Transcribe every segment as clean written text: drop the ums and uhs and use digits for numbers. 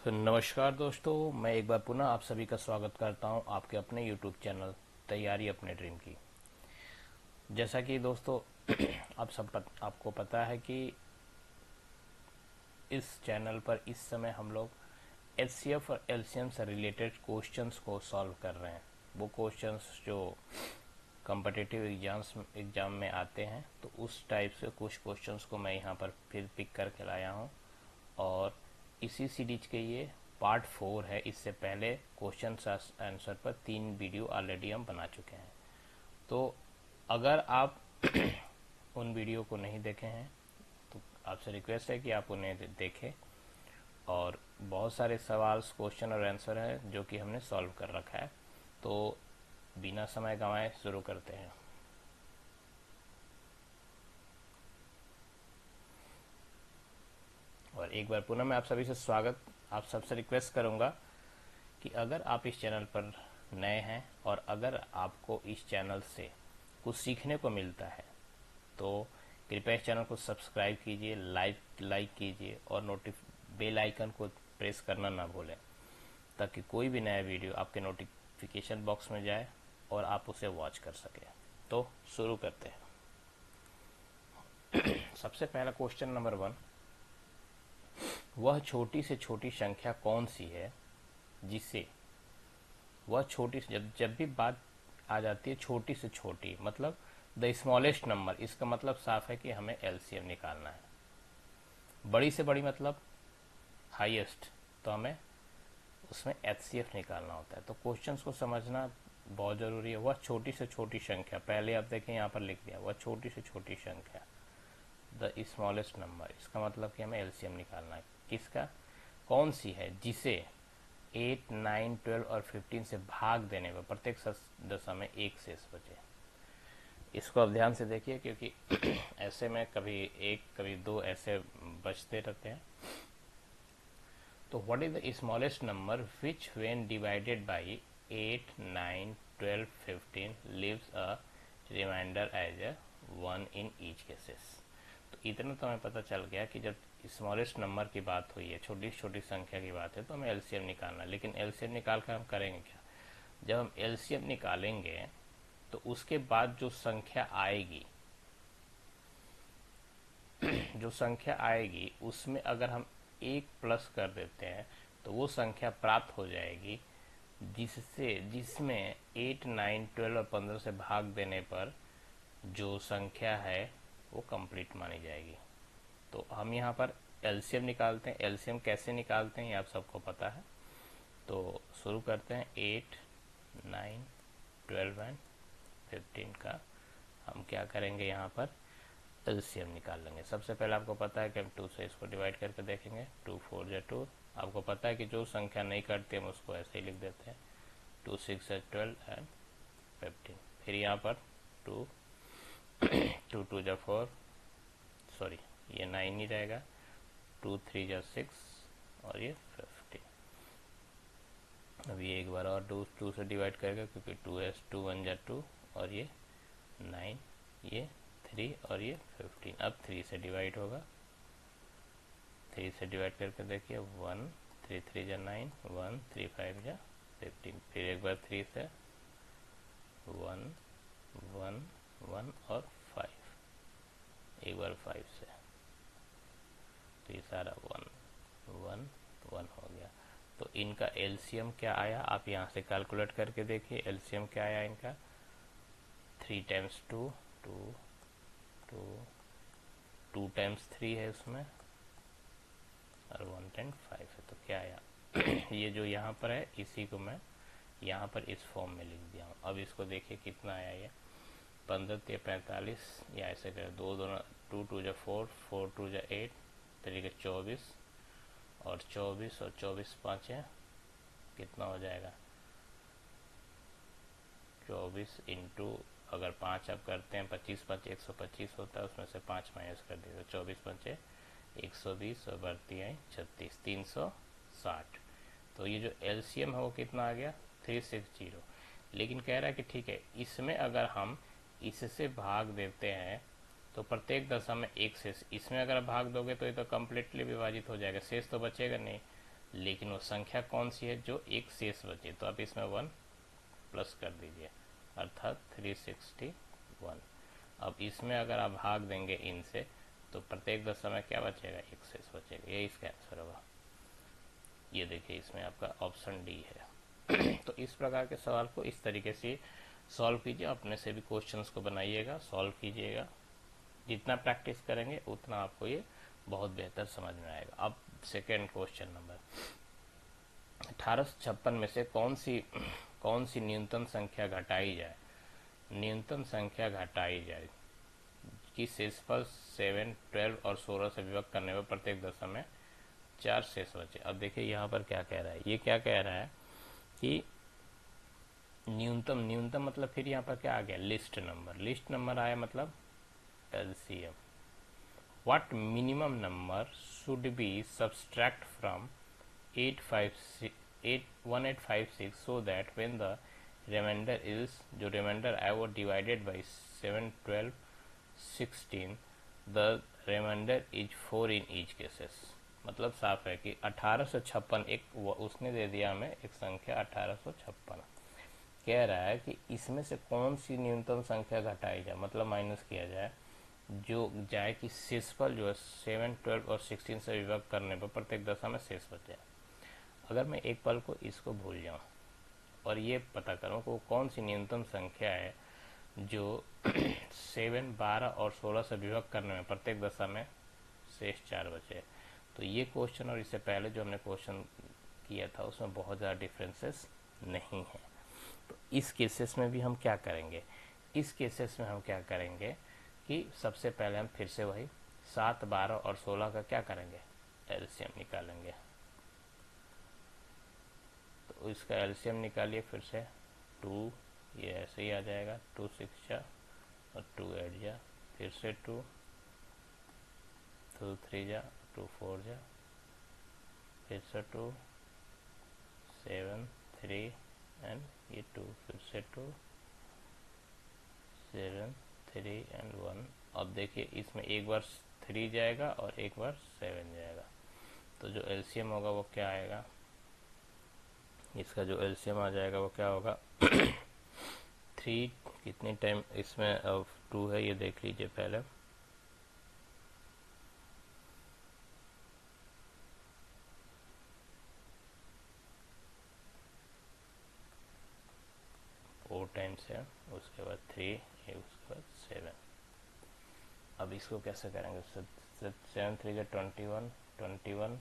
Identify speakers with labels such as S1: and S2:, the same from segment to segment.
S1: नमस्कार दोस्तों, मैं एक बार पुनः आप सभी का स्वागत करता हूं आपके अपने YouTube चैनल तैयारी अपने ड्रीम की। जैसा कि दोस्तों आपको पता है कि इस चैनल पर इस समय हम लोग HCF और LCM से रिलेटेड क्वेश्चंस को सॉल्व कर रहे हैं। वो क्वेश्चंस जो कॉम्पिटिटिव एग्जाम में आते हैं, तो उस टाइप से कुछ क्वेश्चंस को मैं यहाँ पर फिर पिक करके लाया हूँ। और इसी सीरीज के ये पार्ट 4 है। इससे पहले क्वेश्चन आंसर पर 3 वीडियो ऑलरेडी हम बना चुके हैं। तो अगर आप उन वीडियो को नहीं देखे हैं तो आपसे रिक्वेस्ट है कि आप उन्हें देखें। और बहुत सारे सवाल, क्वेश्चन और आंसर हैं जो कि हमने सॉल्व कर रखा है। तो बिना समय गंवाए शुरू करते हैं। और एक बार पुनः मैं आप सभी से आप सबसे रिक्वेस्ट करूंगा कि अगर आप इस चैनल पर नए हैं और अगर आपको इस चैनल से कुछ सीखने को मिलता है तो कृपया इस चैनल को सब्सक्राइब कीजिए, लाइक कीजिए और बेल आइकन को प्रेस करना ना भूलें, ताकि कोई भी नया वीडियो आपके नोटिफिकेशन बॉक्स में जाए और आप उसे वॉच कर सकें। तो शुरू करते हैं। सबसे पहला क्वेश्चन नंबर 1, वह छोटी से छोटी संख्या कौन सी है जिसे वह छोटी जब भी बात आ जाती है छोटी से छोटी, मतलब द स्मॉलेस्ट नंबर, इसका मतलब साफ है कि हमें एलसीएम निकालना है। बड़ी से बड़ी मतलब हाईएस्ट, तो हमें उसमें एचसीएफ निकालना होता है। तो क्वेश्चंस को समझना बहुत ज़रूरी है। वह छोटी से छोटी संख्या, पहले आप देखें यहाँ पर लिख दिया, वह छोटी से छोटी संख्या द स्मॉलेस्ट नंबर, इसका मतलब कि हमें एलसीएम निकालना है। किसका, कौन सी है जिसे 8, 9, 12 और 15 से भाग देने पर प्रत्येक दशा में एक शेष बचे। इसको अब ध्यान से देखिए, क्योंकि ऐसे में कभी एक कभी दो ऐसे बचते रहते हैं। तो what is the smallest number which when divided by 8, 9, 12, 15 leaves a remainder as a 1 in each cases. तो इतना तो हमें पता चल गया कि जब स्मॉलेस्ट नंबर की बात हुई है, छोटी छोटी संख्या की बात है, तो हमें एलसीएम निकालना है। लेकिन एलसीएम निकाल कर हम करेंगे क्या? जब हम एलसीएम निकालेंगे तो उसके बाद जो संख्या आएगी उसमें अगर हम एक प्लस कर देते हैं तो वो संख्या प्राप्त हो जाएगी जिसमें 8, 9, 12 और 15 से भाग देने पर जो संख्या है वो कंप्लीट मानी जाएगी। तो हम यहाँ पर एलसीएम निकालते हैं। एलसीएम कैसे निकालते हैं ये आप सबको पता है। तो शुरू करते हैं। 8, 9, 12 एंड 15 का हम क्या करेंगे, यहाँ पर एलसीएम निकाल लेंगे। सबसे पहले आपको पता है कि हम 2 से इसको डिवाइड करके देखेंगे। 2 4 या 2। आपको पता है कि जो संख्या नहीं करते हम उसको ऐसे ही लिख देते हैं। 2 6 या 12 एंड 15। फिर यहाँ पर 2 2 2 या 4, सॉरी ये 9 ही रहेगा। 2 3 या 6 और ये 15। अब ये एक बार और 2 से डिवाइड करेगा, क्योंकि 2 1 या 2 और ये 9, ये 3 और ये 15। अब 3 से डिवाइड होगा। 3 से डिवाइड करके देखिए, 1 3 3 या 9, 1 3 5 या 15। फिर एक बार 3 से 1 1 1 और 5। एक बार 5 से, तो ये सारा 1 1 1 हो गया। तो इनका एलसीएम क्या आया, आप यहाँ से कैलकुलेट करके देखिए। एलसीएम क्या आया इनका, 3 टाइम्स 2 2 2 2 टाइम्स 3 है उसमें, और 1 टाइम्स 5 है। तो क्या आया ये जो यहाँ पर है इसी को मैं यहाँ पर इस फॉर्म में लिख दिया हूँ। अब इसको देखिए कितना आया ये, 15 या 45, या ऐसे कर 2 2 2 2 या 4 4 2 या 8, 3 का 24 और 24 और 24 5 है, कितना हो जाएगा 24 इंटू, अगर 5 आप करते हैं 25 5 125 होता है, उसमें से 5 माइनस कर दिया तो 24 5 120 और बढ़ती है 36 360। तो ये जो एलसीएम है वो कितना आ गया 360। लेकिन कह रहा है कि ठीक है, इसमें अगर हम इससे भाग देते हैं तो प्रत्येक दशा में एक शेष, इसमें अगर आप भाग दोगे तो ये तो कम्प्लीटली विभाजित हो जाएगा, शेष तो बचेगा नहीं। लेकिन वो संख्या कौन सी है जो एक शेष बचे, तो आप इसमें 1 प्लस कर दीजिए, अर्थात 361। अब इसमें अगर आप भाग देंगे इनसे तो प्रत्येक दशा में क्या बचेगा, एक शेष बचेगा, ये इसका आंसर होगा। ये देखिए इसमें आपका ऑप्शन डी है। तो इस प्रकार के सवाल को इस तरीके से सॉल्व कीजिए, अपने से भी क्वेश्चंस को बनाइएगा, सॉल्व कीजिएगा। जितना प्रैक्टिस करेंगे उतना आपको ये बहुत बेहतर समझ में आएगा। अब सेकेंड क्वेश्चन नंबर 1856 में से कौन सी न्यूनतम संख्या घटाई जाए, न्यूनतम संख्या घटाई जाए कि शेषफल 7, 12 और 16 से विभक्त करने पर प्रत्येक दशा में 4 शेष बचे। अब देखिए यहाँ पर क्या कह रहा है, ये क्या कह रहा है कि न्यूनतम मतलब फिर यहाँ पर क्या आ गया, लिस्ट नंबर आया मतलब LCM. What minimum number should be subtract from 1856 so that when the remainder is, जो रिमाइंडर आया वो divided by 7, 12, 16, the remainder is 4 in each cases. मतलब साफ है कि 1856 एक उसने दे दिया हमें एक संख्या 1856, कह रहा है कि इसमें से कौन सी न्यूनतम संख्या घटाई जाए, मतलब माइनस किया जाए, जो जाए कि शेषफल जो है 7, 12 और 16 से विभक्त करने पर प्रत्येक दशा में शेष बचे। अगर मैं एक पल को इसको भूल जाऊं और ये पता करूं कि वो कौन सी न्यूनतम संख्या है जो 7, 12 और 16 से विभक्त करने में प्रत्येक दशा में शेष 4 बचे, तो ये क्वेश्चन और इससे पहले जो हमने क्वेश्चन किया था उसमें बहुत ज़्यादा डिफरेंसेस नहीं है। तो इस केसेस में भी हम क्या करेंगे, इस केसेस में हम क्या करेंगे कि सबसे पहले हम फिर से वही 7, 12 और 16 का क्या करेंगे, एलसीएम निकालेंगे। तो इसका एलसीएम निकालिए फिर से, 2 ये ऐसे ही आ जाएगा, 2 6 जा और 2 8 जा, फिर से 2 3 जा, 2 4 जा, फिर से 2 7 3 एंड ये 2, फिर से 2 7 3 एंड 1। अब देखिए इसमें एक बार 3 जाएगा और एक बार 7 जाएगा, तो जो एलसीएम होगा वो क्या आएगा, इसका जो एलसीएम आ जाएगा वो क्या होगा 3 कितने टाइम इसमें अब 2 है ये देख लीजिए पहले, टाइम्स है, उसके बाद 3, उसके बाद 7। अब इसको कैसे करेंगे, 7 3 का 21, 21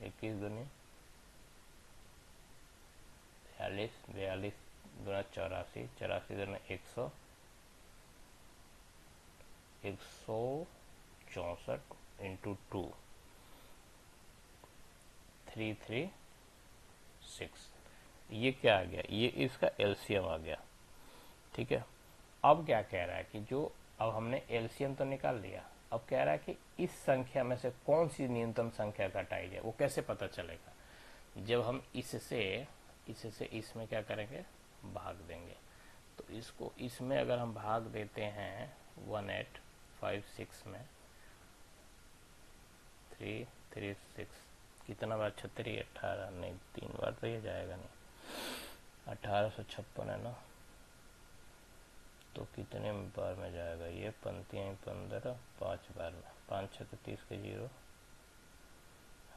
S1: 21 दूनी 42, 42 दूना 84, 84 दूना 100, 164 इंटू 2, 336। ये क्या आ गया, ये इसका एलसीएम आ गया, ठीक है। अब क्या कह रहा है कि जो अब हमने एलसीएम तो निकाल लिया, अब कह रहा है कि इस संख्या में से कौन सी न्यूनतम संख्या घटाई जाए, वो कैसे पता चलेगा, जब हम इससे इसमें क्या करेंगे, भाग देंगे। तो इसको इसमें अगर हम भाग देते हैं 1856 में 336, कितना बार 36, 18 नहीं, 3 बार तो ये जाएगा नहीं, 1856 है ना, तो कितने बार में जाएगा, ये पंक्तियाँ 15, 5 बार में, 5 6 30 के 0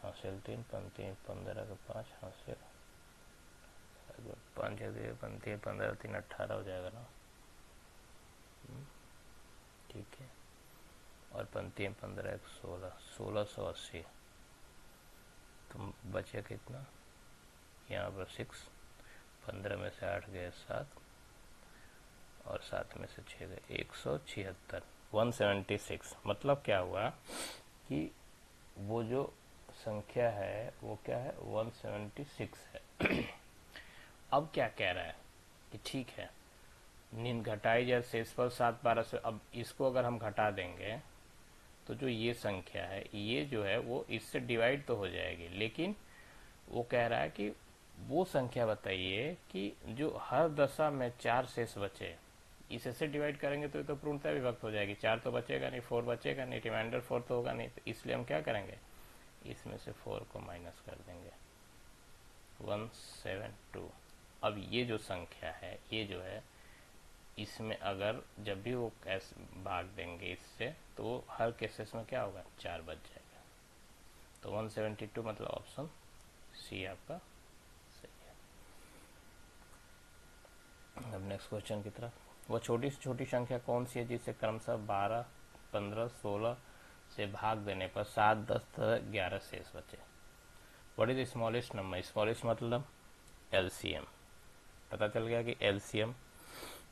S1: हासिल 3, पंक्तियाँ 15 का 5 हासिल 5 6 पंक्तियाँ 15 3 18 हो जाएगा ना, ठीक है। और पंक्तियाँ 15 1 16, 1680। तो बचे कितना, यहाँ पर 6, 15 में से 8 गए 7 और 7 में से 6 गए 176, 176। मतलब क्या हुआ कि वो जो संख्या है वो क्या है, 176 है। अब क्या कह रहा है कि ठीक है, नींद घटाई जाए शेषफल 7 12 से। अब इसको अगर हम घटा देंगे तो जो ये संख्या है ये जो है वो इससे डिवाइड तो हो जाएगी, लेकिन वो कह रहा है कि वो संख्या बताइए कि जो हर दशा में 4 शेष बचे, इसे डिवाइड करेंगे तो ये तो पूर्णतः विभक्त हो जाएगी, 4 तो बचेगा नहीं, 4 बचेगा नहीं, रिमाइंडर 4 तो होगा नहीं, तो इसलिए हम क्या करेंगे, इसमें से 4 को माइनस कर देंगे। 172। अब ये जो संख्या है, ये जो है, इसमें अगर जब भी वो कैस भाग देंगे इससे, तो वो हर केसेस में क्या होगा, 4 बच जाएगा। तो 172 मतलब ऑप्शन सी आपका सही है। अब नेक्स्ट क्वेश्चन की तरफ। वह छोटी से छोटी संख्या कौन सी है जिसे क्रमशः 12, 15, 16 से भाग देने पर 7, 10 तथा 11 शेष बचे। What is the smallest number? Smallest मतलब एलसीएम। पता चल गया कि एलसीएम।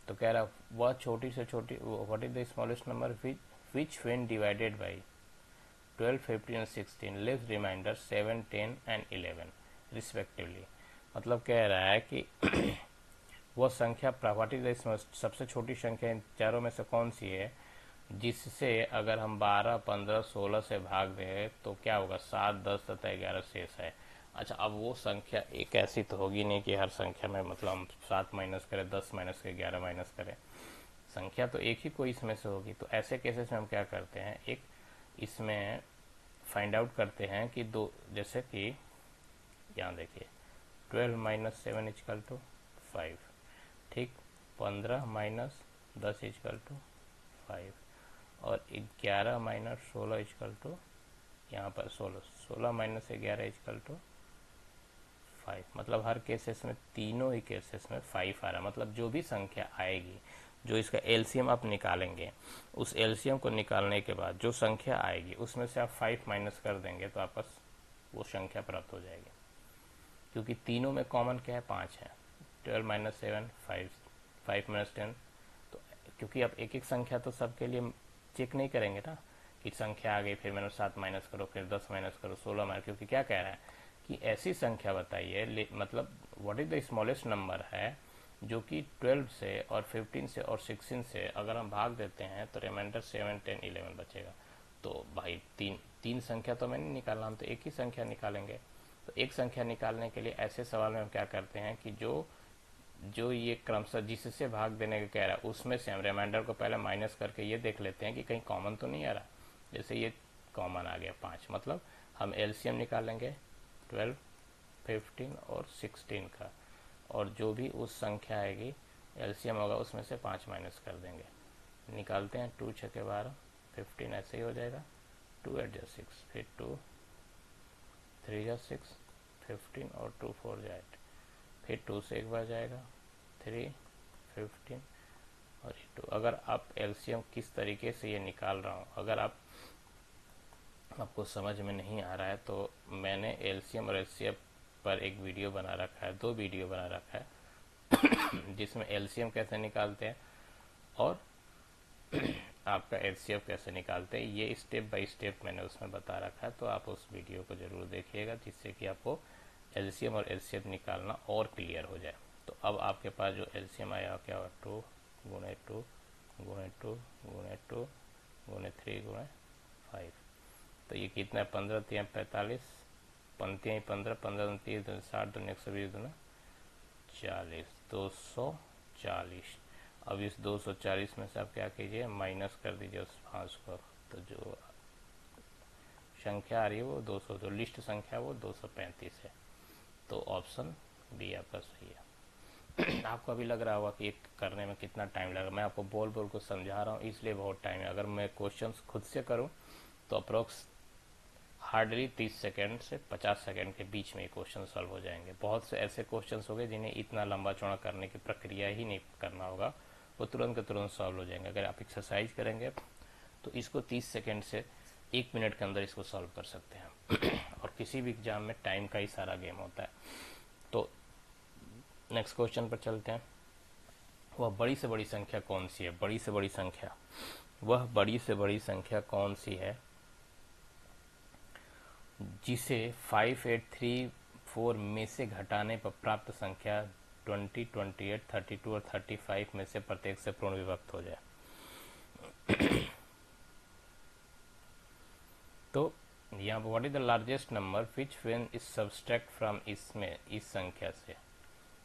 S1: तो कह रहा वह छोटी से छोटी, what is the smallest number which when divided by 12, 15 and 16 leaves remainder 7, 10 and 11 respectively. मतलब कह रहा है कि वह संख्या, व्हाट इज द सबसे छोटी संख्या इन चारों में से कौन सी है जिससे अगर हम 12, 15, 16 से भाग दें तो क्या होगा, 7, 10 तथा 11 शेष है। अच्छा, अब वो संख्या एक ऐसी तो होगी नहीं कि हर संख्या में मतलब हम 7 माइनस करें, 10 माइनस करें, 11 माइनस करें। संख्या तो एक ही कोई इसमें से होगी। तो ऐसे केसेस में हम क्या करते हैं, एक इसमें फाइंड आउट करते हैं कि दो, जैसे कि यहाँ देखिए 12 माइनस 7 इजकल टू 5, ठीक। 15 माइनस 10 इजकल टू 5 और 11 माइनस 16 इजकल टू, यहाँ पर 16 माइनस 11 इजकल टू 5। मतलब हर केसेस में, तीनों ही केसेस में 5 आ रहा है। मतलब जो भी संख्या आएगी, जो इसका एलसीएम आप निकालेंगे, उस एलसीएम को निकालने के बाद जो संख्या आएगी उसमें से आप 5 माइनस कर देंगे तो आपका वो संख्या प्राप्त हो जाएगी। क्योंकि तीनों में कॉमन क्या है, 5 है। 12 माइनस 7 5, 5 माइनस 10। तो क्योंकि आप एक एक संख्या तो सबके लिए चेक नहीं करेंगे ना कि संख्या आ गई फिर मैंने 7 माइनस करो, फिर 10 माइनस करो, 16 माइनस, क्योंकि क्या कह रहा है कि ऐसी संख्या बताइए, मतलब what is the smallest number है जो कि 12 से और 15 से और 16 से अगर हम भाग देते हैं तो रिमाइंडर 7, 10, 11 बचेगा। तो भाई तीन संख्या तो मैंने निकालना, हम तो एक ही संख्या निकालेंगे। तो एक संख्या निकालने के लिए ऐसे सवाल में हम क्या करते हैं कि जो ये क्रमशः जिससे भाग देने का कह रहा है उसमें से हम रिमाइंडर को पहले माइनस करके ये देख लेते हैं कि कहीं कॉमन तो नहीं आ रहा। जैसे ये कॉमन आ गया 5, मतलब हम एलसीएम निकालेंगे 12, 15 और 16 का, और जो भी उस संख्या आएगी एलसीएम होगा उसमें से 5 माइनस कर देंगे। निकालते हैं 2 6 12, 15 ऐसे ही हो जाएगा, 2 8 जा 6, फिर 2 3 जा 6, 15 और 2 4 जा 8, फिर 2 से एक बार जाएगा 3, 15 और 2। अगर आप एलसीएम किस तरीके से ये निकाल रहा हूँ, अगर आपको समझ में नहीं आ रहा है तो मैंने एलसीएम और एचसीएफ पर एक वीडियो बना रखा है, 2 वीडियो बना रखा है जिसमें एलसीएम कैसे निकालते हैं और आपका एचसीएफ कैसे निकालते हैं, ये स्टेप बाय स्टेप मैंने उसमें बता रखा है। तो आप उस वीडियो को ज़रूर देखिएगा जिससे कि आपको एलसीएम और एचसीएफ निकालना और क्लियर हो जाए। तो अब आपके पास जो एलसीएम आया क्या होगा, 2 गुणे 2 गुणे 2 गुणे 2 गुणे 3 गुणे 5। तो ये कितना है, 15 3 45, पंक्तियाँ 15, 15 30 60, 120 दुना 40, 240। अब इस 240 में से आप क्या कीजिए, माइनस कर दीजिए उस 5 को। तो जो संख्या आ रही है वो 200, जो लिस्ट संख्या वो 235 है। तो ऑप्शन बी आपका सही है। आपको अभी लग रहा होगा कि एक करने में कितना टाइम लगा, मैं आपको बोल बोल को समझा रहा हूँ इसलिए बहुत टाइम है। अगर मैं क्वेश्चंस खुद से करूँ तो अप्रोक्स हार्डली 30 सेकेंड से 50 सेकेंड के बीच में ये क्वेश्चन सॉल्व हो जाएंगे। बहुत से ऐसे क्वेश्चंस हो गए जिन्हें इतना लंबा चौड़ा करने की प्रक्रिया ही नहीं करना होगा, वो तुरंत के तुरंत सॉल्व हो जाएंगे। अगर आप एक्सरसाइज करेंगे तो इसको 30 सेकेंड से 1 मिनट के अंदर इसको सॉल्व कर सकते हैं और किसी भी एग्जाम में टाइम का ही सारा गेम होता है। तो नेक्स्ट क्वेश्चन पर चलते हैं। वह बड़ी से बड़ी संख्या कौन सी है? बड़ी से बड़ी संख्या, वह बड़ी से बड़ी संख्या कौन सी है जिसे 5834 में से घटाने पर प्राप्त संख्या 20, 28, 32 और 35 में से प्रत्येक से पूर्ण विभक्त हो जाए। तो यहाँ पर what is the largest number which when is subtract from, इसमें इस संख्या से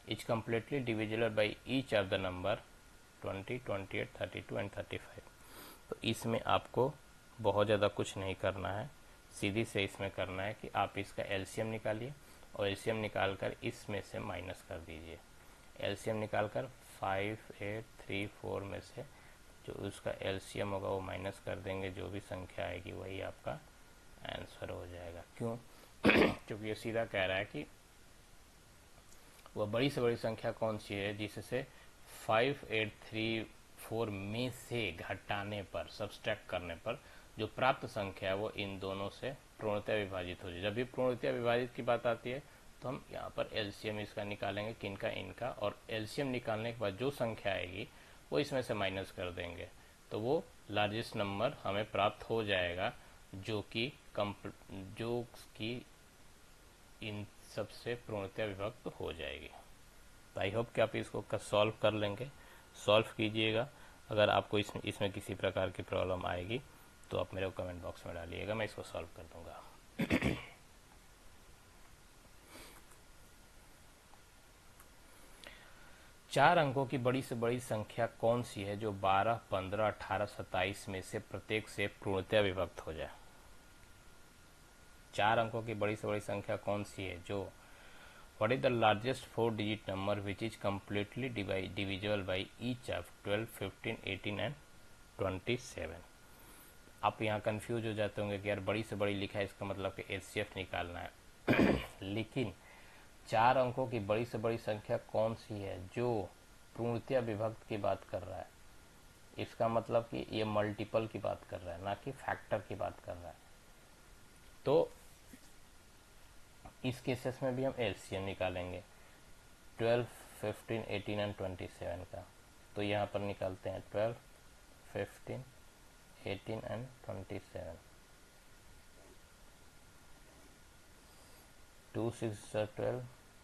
S1: is completely divisible by each of the number 20, 28, 32 and 35। तो इसमें आपको बहुत ज़्यादा कुछ नहीं करना है, सीधी से इसमें करना है कि आप इसका एलसीएम निकालिए और एलसीएम निकालकर इसमें से माइनस कर दीजिए। एलसीएम निकालकर 5834 में से जो उसका एलसीएम होगा वो माइनस कर देंगे, जो भी संख्या आएगी वही आपका आंसर हो जाएगा। क्यों? क्योंकि ये सीधा कह रहा है कि वह बड़ी से बड़ी संख्या कौन सी है जिससे 5834 में से घटाने पर, सब्सट्रैक्ट करने पर जो प्राप्त संख्या है वो इन दोनों से पूर्णतः विभाजित हो जाए। जब भी पूर्णतः विभाजित की बात आती है तो हम यहाँ पर एलसीएम इसका निकालेंगे, किनका, इनका, और एलसीएम निकालने के बाद जो संख्या आएगी वो इसमें से माइनस कर देंगे, तो वो लार्जेस्ट नंबर हमें प्राप्त हो जाएगा जो कि इन सबसे पूर्णतः विभक्त हो जाएगी। तो आई होप कि आप इसको सॉल्व कर लेंगे। सॉल्व कीजिएगा। अगर आपको इसमें किसी प्रकार की प्रॉब्लम आएगी तो आप मेरे को कमेंट बॉक्स में डालिएगा, मैं इसको सॉल्व कर दूंगा। 4 अंकों की बड़ी से बड़ी संख्या कौन सी है जो 12, 15, 18, 27 में से प्रत्येक से पूर्णतः विभक्त हो जाए? 4 अंकों की बड़ी से बड़ी संख्या कौन सी है जो What is the largest 4-digit number which is completely divisible by each of 12, 15, 18 and 27? आप यहाँ कंफ्यूज हो जाते होंगे कि यार बड़ी से बड़ी लिखा है, इसका मतलब कि एचसीएफ निकालना है। लेकिन 4 अंकों की बड़ी से बड़ी संख्या कौन सी है जो पूर्णतः विभक्त की बात कर रहा है? इसका मतलब कि ये मल्टीपल की बात कर रहा है, ना कि फैक्टर की बात कर रहा है। तो इस केसेस में भी हम एलसीएम निकालेंगे 12, 15, 18 एंड 27 का। तो यहाँ पर निकालते हैं 12, 15, 18 एंड 27। 2 6 12,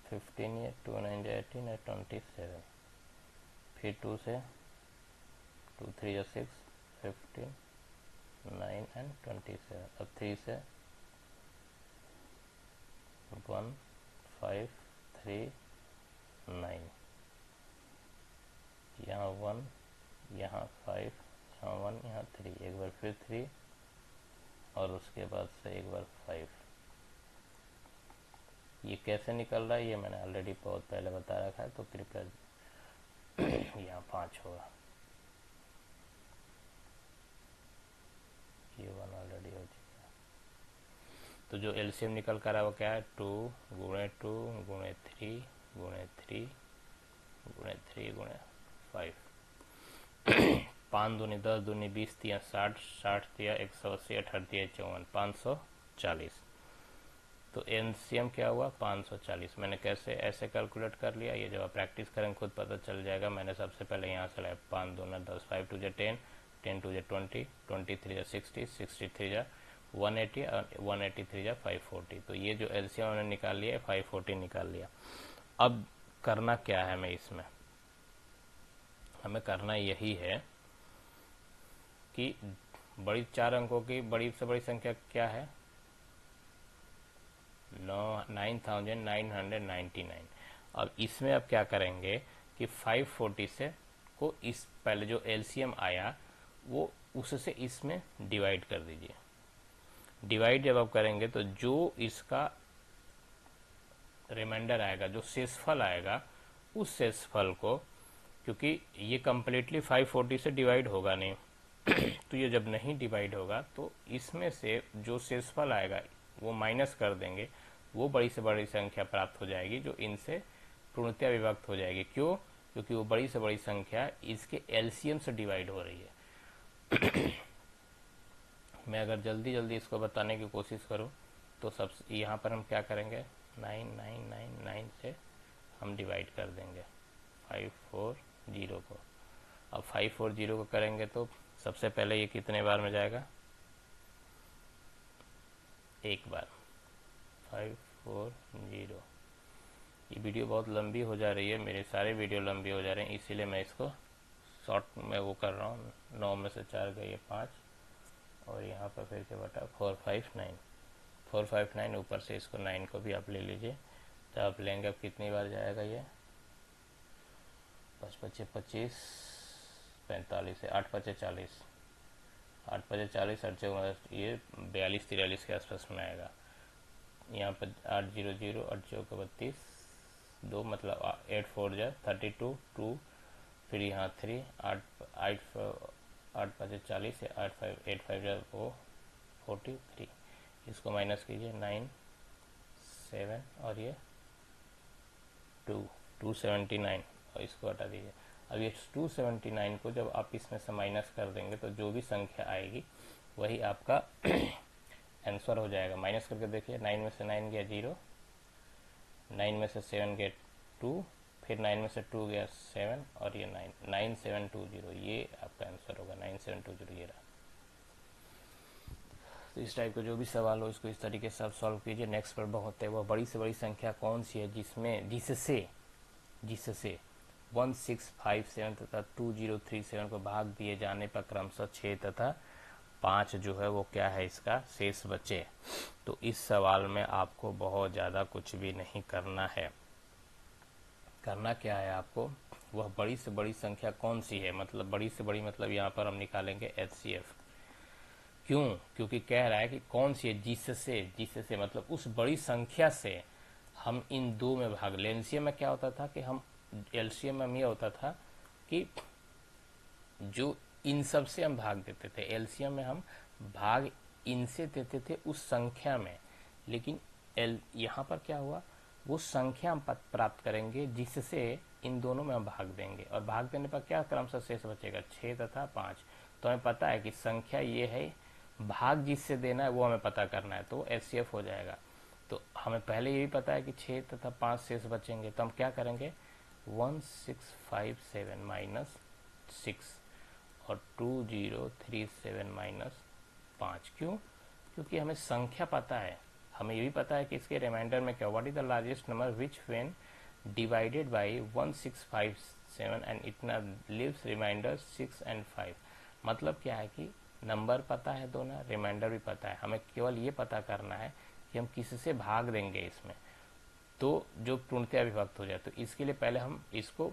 S1: 15 ये 2 9 18 है 27। फिर 2 से 2 3 6 15 9 एंड 27। अब 3 से 1 5 3 9, यहाँ 1, यहाँ 5, यहाँ 1, यहाँ 3, एक बार फिर 3 और उसके बाद से एक बार 5। ये कैसे निकल रहा है ये मैंने ऑलरेडी बहुत पहले बता रखा है, तो कृपया यहाँ 5 होगा, ये 1 ऑलरेडी हो चुका है। तो जो एलसीएम निकल कर है वो क्या है? 2 गुणे 2 गुणे 3 गुणे 3 गुणे 3 गुणे 5। 5 दूनी 10, दूनी 20, 3 60, 60 दिया 180, 18 दिया 54, 540। तो एलसीएम क्या हुआ? 540। मैंने कैसे ऐसे कैलकुलेट कर लिया, ये जब आप प्रैक्टिस करेंगे खुद पता चल जाएगा। मैंने सबसे पहले यहाँ से लाया 5 दूना 10, 5 2 10, 10 2 20, 23 60, 63 180 और 183 540। तो ये जो एलसीएम हमने निकाल लिया है 540 निकाल लिया। अब करना क्या है हमें इसमें? हमें करना यही है कि बड़ी 4 अंकों की बड़ी से बड़ी संख्या क्या है? 9999। अब इसमें अब क्या करेंगे कि 540 से को इस पहले जो एलसीएम आया वो उससे इसमें डिवाइड कर दीजिए। डिवाइड जब आप करेंगे तो जो इसका रिमाइंडर आएगा, जो शेषफल आएगा, उस शेषफल को, क्योंकि ये कंप्लीटली 540 से डिवाइड होगा नहीं तो ये जब नहीं डिवाइड होगा तो इसमें से जो शेषफल आएगा वो माइनस कर देंगे, वो बड़ी से बड़ी संख्या प्राप्त हो जाएगी जो इनसे पूर्णतः विभक्त हो जाएगी। क्यों? क्योंकि वो बड़ी से बड़ी संख्या इसके एलसीएम से डिवाइड हो रही है। मैं अगर जल्दी जल्दी इसको बताने की कोशिश करूं तो सब यहाँ पर हम क्या करेंगे? 9999 से हम डिवाइड कर देंगे 540 को। अब 540 को करेंगे तो सबसे पहले ये कितने बार में जाएगा? एक बार। 540। ये वीडियो बहुत लंबी हो जा रही है, मेरे सारे वीडियो लंबी हो जा रहे हैं, इसीलिए मैं इसको शॉर्ट में वो कर रहा हूँ। 9 में से 4 गए 5 और यहाँ पर फिर के बटा 459। 459 ऊपर से इसको 9 को भी आप ले लीजिए। तो आप लेंगे, अब कितनी बार जाएगा ये? 5 पचे 25, 45 है, 8 पचे 40, 8 पचे 40, 8 ये 42 43 के आसपास में आएगा। यहाँ पर 800 8 चौके 32 2 मतलब 8 4 जा 32 2 फिर यहाँ 3 8 8 8 5 40 8 5 8 5 जा वो 43 इसको माइनस कीजिए 9 7 और ये 279 और इसको हटा दीजिए। अब ये 279 को जब आप इसमें से माइनस कर देंगे तो जो भी संख्या आएगी वही आपका आंसर हो जाएगा। माइनस करके देखिए 9 में से 9 गया 0, 9 में से 7 गया 2, फिर 9 में से 2 गया 7 और ये 9 9720 ये आपका आंसर होगा 9720 ये रहा। तो इस टाइप का जो भी सवाल हो इसको इस तरीके से आप सॉल्व कीजिए। नेक्स्ट पर बहुत है वह बड़ी से बड़ी संख्या कौन सी है जिससे 1657 तथा 2037 को भाग दिए जाने पर क्रमशः 6 तथा 5 जो है वो क्या है इसका शेष बचे। तो इस सवाल में आपको बहुत ज़्यादा कुछ भी नहीं करना है। करना क्या है आपको, वह बड़ी से बड़ी संख्या कौन सी है, मतलब बड़ी से बड़ी मतलब यहाँ पर हम निकालेंगे HCF। क्यों? क्योंकि कह रहा है कि कौन सी है जिससे मतलब उस बड़ी संख्या से हम इन दो में भाग ले। एलसीएम में क्या होता था कि हम एलसीएम में यह होता था कि जो इन सब से हम भाग देते थे, एलसीएम में हम भाग इनसे देते थे उस संख्या में, लेकिन यहाँ पर क्या हुआ, वो संख्या हम प्राप्त करेंगे जिससे इन दोनों में हम भाग देंगे और भाग देने पर क्या क्रमशः शेष बचेगा 6 तथा 5। तो हमें पता है कि संख्या ये है, भाग जिससे देना है वो हमें पता करना है, तो HCF हो जाएगा। तो हमें पहले ये भी पता है कि 6 तथा 5 शेष बचेंगे, तो हम क्या करेंगे 1657 माइनस 6 और 2037 माइनस 5। क्यों? क्योंकि हमें संख्या पता है, हमें ये भी पता है कि इसके रिमाइंडर में क्या, what is the largest number which when divided bye 1657 and इतना लिव्स रिमाइंडर 6 and 5। मतलब क्या है कि नंबर पता है दोनों, रिमाइंडर भी पता है, हमें केवल ये पता करना है कि हम किससे भाग देंगे इसमें, तो जो पूर्णतया विभक्त हो जाए। तो इसके लिए पहले हम इसको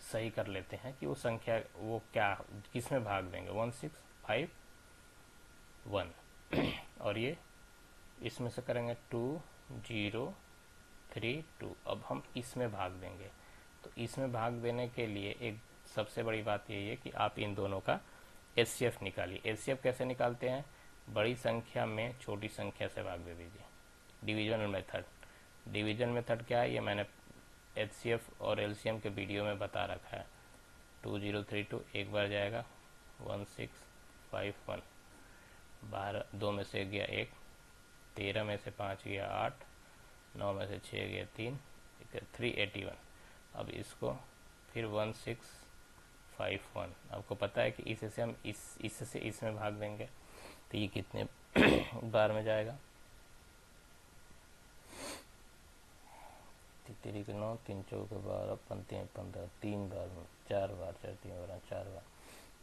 S1: सही कर लेते हैं कि वो संख्या वो क्या किस में भाग देंगे 1651 और ये इसमें से करेंगे 2032। अब हम इसमें भाग देंगे, तो इसमें भाग देने के लिए एक सबसे बड़ी बात यही है कि आप इन दोनों का HCF निकालिए। HCF कैसे निकालते हैं, बड़ी संख्या में छोटी संख्या से भाग दे दीजिए। डिवीजन मेथड, डिवीजन मेथड क्या है ये मैंने HCF और LCM के वीडियो में बता रखा है। 2032 एक बार जाएगा 1651, 12 2 में से गया 1, 13 में से 5 गया 8, 9 में से 6 गया 3, 381। अब इसको फिर 1651, आपको पता है कि इससे हम इससे इसमें भाग देंगे, तो ये कितने बार में जाएगा, 3 के 9, 3 चौके 12, 5 15, 3 बार में 4 बार, 4 3 12 4 बार,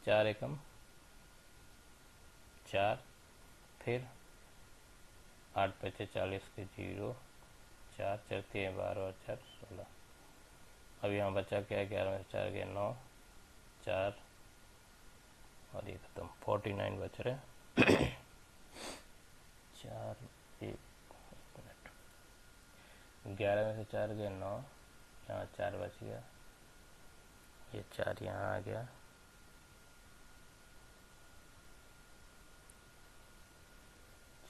S1: 4 एकम 4, फिर 8 5 40 के 0, 4 4 3 12 और 4 16। अब यहाँ बचा क्या है, 11 में से 4 गया 9, 4 और ये खत्म, 49 बच रहे 4 1 मिनट, 11 में से 4 गया 9, यहाँ 4 बच गया, ये 4 यहाँ आ गया,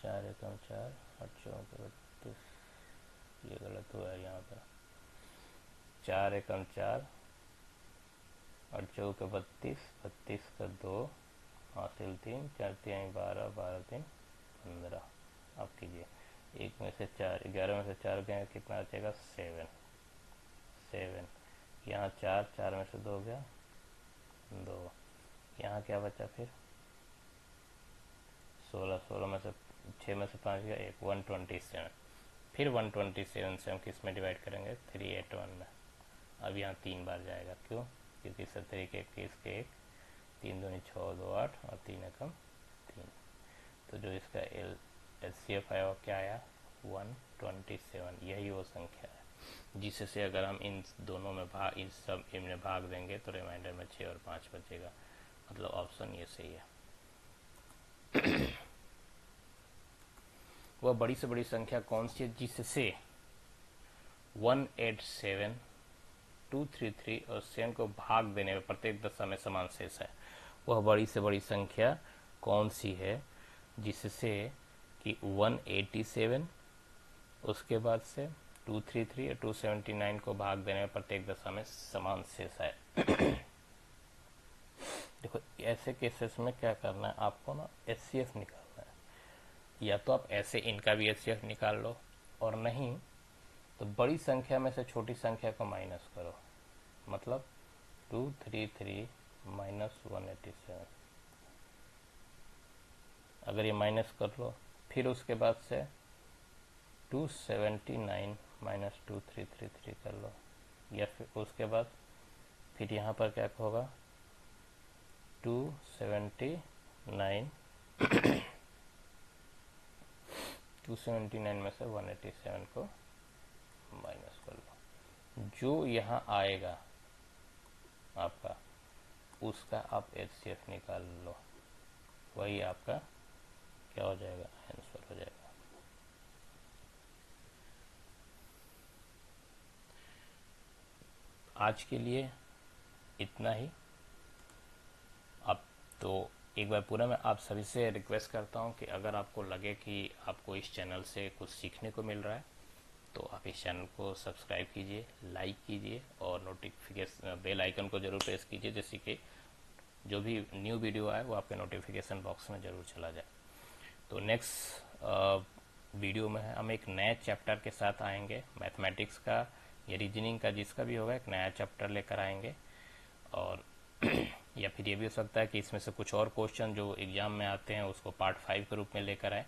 S1: 4 एकम 4 और 4 32, ये गलत हुआ है यहाँ पर, 4 एकम 4 और 4 के 32, 32 का 2 हासिल 3, 4 3 12, 12 3 15। अब कीजिए, 1 में से 4, 11 में से 4 गया कितना बचेगा 7, 7 यहाँ 4, 4 में से 2 गया 2, यहाँ क्या बचा फिर 16, 16 में से 6 में से 5 गया 1, 127। फिर 127 से हम किस में डिवाइड करेंगे 381 में। अब यहाँ 3 बार जाएगा, क्यों? क्योंकि 70 के 21 के 1, 3 दूनी 6 2 8 और 3 एकम 3। तो जो इसका HCF आया वो क्या आया 127। यही वो संख्या है जिससे अगर हम इन दोनों में भाग इनमें भाग देंगे तो रिमाइंडर में 6 और 5 बचेगा। मतलब ऑप्शन ये सही है। वह बड़ी से बड़ी संख्या कौन सी है जिससे 187, 233 और 7 को भाग देने में प्रत्येक दशा में समान शेष है। वह बड़ी से बड़ी संख्या कौन सी है जिससे कि 187, उसके बाद से 233 और 279 को भाग देने में प्रत्येक दशा में समान शेष है। देखो ऐसे केसेस में क्या करना है आपको ना, एचसीएफ निकालना है। या तो आप ऐसे इनका भी एचसीएफ निकाल लो, और नहीं तो बड़ी संख्या में से छोटी संख्या को माइनस करो। मतलब 233 माइनस 187, अगर ये माइनस कर लो, फिर उसके बाद से 279 माइनस 2333 कर लो, या फिर उसके बाद फिर यहाँ पर क्या होगा 279 279 में से 187 को माइनस कर लो। जो यहाँ आएगा आपका, उसका आप एचसीएफ निकाल लो, वही आपका क्या हो जाएगा, आंसर हो जाएगा। आज के लिए इतना ही। अब तो एक बार पूरा मैं आप सभी से रिक्वेस्ट करता हूँ कि अगर आपको लगे कि आपको इस चैनल से कुछ सीखने को मिल रहा है तो आप इस चैनल को सब्सक्राइब कीजिए, लाइक कीजिए और नोटिफिकेशन बेल आइकन को जरूर प्रेस कीजिए, जैसे कि जो भी न्यू वीडियो आए वो आपके नोटिफिकेशन बॉक्स में ज़रूर चला जाए। तो नेक्स्ट वीडियो में हम एक नए चैप्टर के साथ आएंगे, मैथमेटिक्स का या रीजनिंग का, जिसका भी होगा एक नया चैप्टर लेकर आएंगे। और या फिर ये भी हो सकता है कि इसमें से कुछ और क्वेश्चन जो एग्जाम में आते हैं उसको पार्ट 5 के रूप में लेकर आए।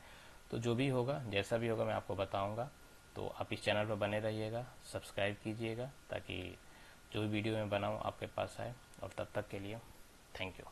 S1: तो जो भी होगा, जैसा भी होगा, मैं आपको बताऊंगा। तो आप इस चैनल पर बने रहिएगा, सब्सक्राइब कीजिएगा, ताकि जो भी वीडियो मैं बनाऊं आपके पास आए। और तब तक के लिए थैंक यू।